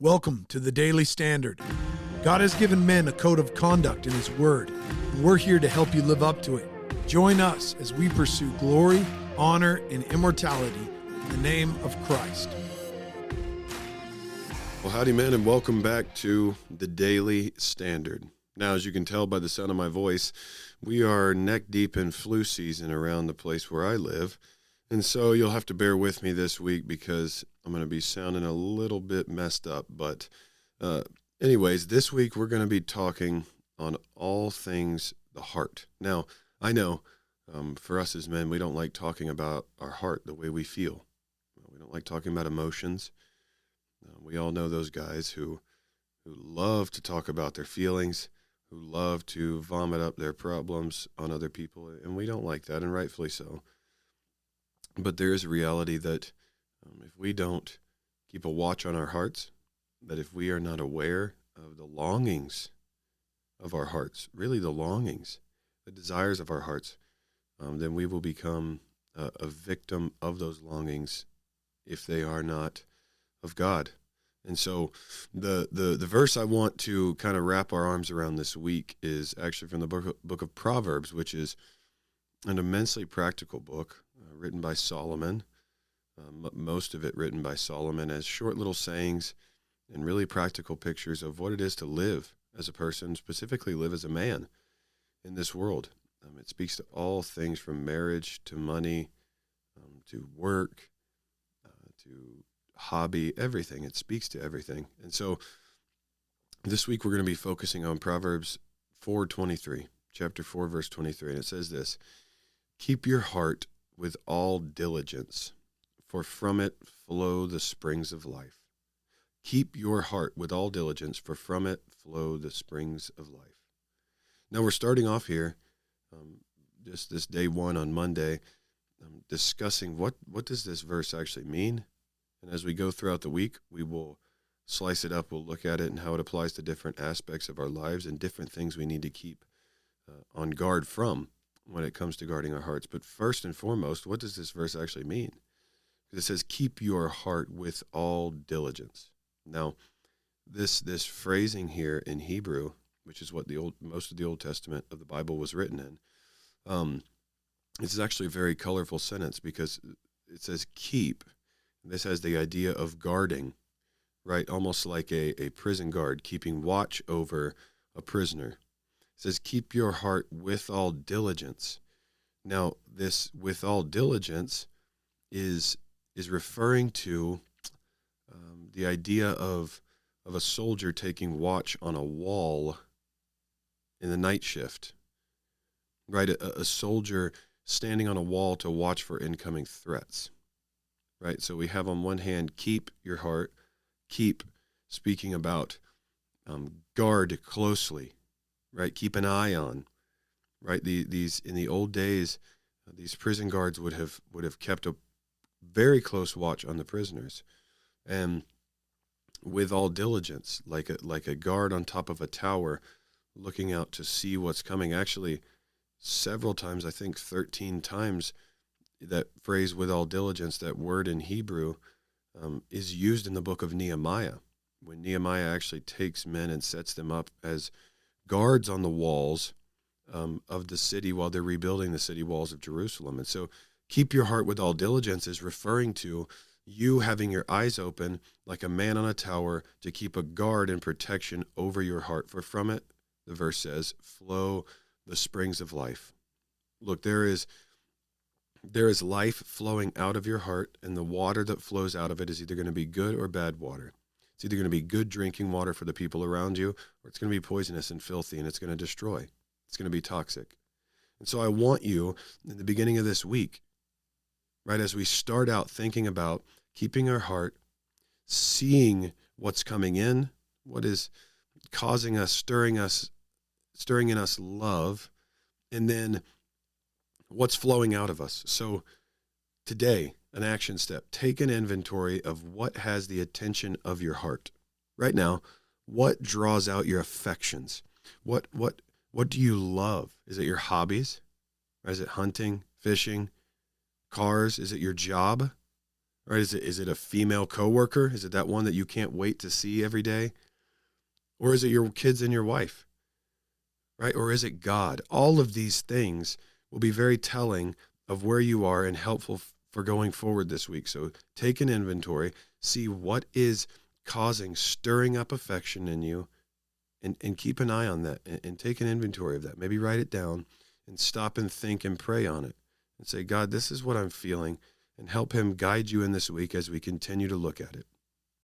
Welcome to the Daily Standard. God has given men a code of conduct in His Word, and we're here to help you live up to it. Join us as we pursue glory, honor, and immortality in the name of Christ. Well, howdy, men, and welcome back to the Daily Standard. Now, as you can tell by the sound of my voice, we are neck deep in flu season around the place where I live, and so you'll have to bear with me this week because I'm going to be sounding a little bit messed up. But anyways, this week we're going to be talking on all things the heart. Now, I know for us as men, we don't like talking about our heart, the way we feel. We don't like talking about emotions. We all know those guys who love to talk about their feelings, who love to vomit up their problems on other people, and we don't like that, and rightfully so. But there is a reality that if we don't keep a watch on our hearts, that if we are not aware of the longings of our hearts, really the longings, the desires of our hearts, then we will become a victim of those longings if they are not of God. And so the verse I want to kind of wrap our arms around this week is actually from the book of Proverbs, which is an immensely practical book written by Solomon, most of it written by Solomon as short little sayings and really practical pictures of what it is to live as a person, specifically live as a man in this world. It speaks to all things from marriage to money, to work, to hobby, everything. It speaks to everything. And so this week we're going to be focusing on Proverbs 4:23, chapter 4, verse 23. And it says this: "Keep your heart with all diligence, for from it flow the springs of life." Keep your heart with all diligence, for from it flow the springs of life. Now we're starting off here, just this day one on Monday, discussing what does this verse actually mean. And as we go throughout the week, we will slice it up. We'll look at it and how it applies to different aspects of our lives and different things we need to keep on guard from when it comes to guarding our hearts. But first and foremost, what does this verse actually mean? Because it says, keep your heart with all diligence. Now, this phrasing here in Hebrew, which is what most of the Old Testament of the Bible was written in, this is actually a very colorful sentence because it says keep. This has the idea of guarding, right? Almost like a prison guard keeping watch over a prisoner. It says, keep your heart with all diligence. Now, this with all diligence is referring to the idea of a soldier taking watch on a wall in the night shift, right? A soldier standing on a wall to watch for incoming threats, right? So we have on one hand, keep your heart, keep speaking about guard closely, right? Keep an eye on, right? These in the old days, these prison guards would have kept a very close watch on the prisoners, and with all diligence, like a guard on top of a tower, looking out to see what's coming. Actually, several times, I think 13 times, that phrase "with all diligence," that word in Hebrew, is used in the book of Nehemiah, when Nehemiah actually takes men and sets them up as guards on the walls of the city while they're rebuilding the city walls of Jerusalem. And so keep your heart with all diligence is referring to you having your eyes open like a man on a tower to keep a guard and protection over your heart. For from it, the verse says, flow the springs of life. Look, there is life flowing out of your heart, and the water that flows out of it is either going to be good or bad water. It's either going to be good drinking water for the people around you, or it's going to be poisonous and filthy, and it's going to destroy. It's going to be toxic. And so I want you, in the beginning of this week, right, as we start out thinking about keeping our heart, seeing what's coming in, what is causing us, stirring in us love, and then what's flowing out of us. So today, an action step, take an inventory of what has the attention of your heart. Right now, what draws out your affections? What do you love? Is it your hobbies? Or is it hunting, fishing, cars? Is it your job? Right? Is it a female coworker? Is it that one that you can't wait to see every day? Or is it your kids and your wife? Right? Or is it God? All of these things will be very telling of where you are and helpful for going forward this week. So take an inventory, see what is stirring up affection in you, and keep an eye on that and take an inventory of that. Maybe write it down and stop and think and pray on it and say, God, this is what I'm feeling, and help him guide you in this week as we continue to look at it.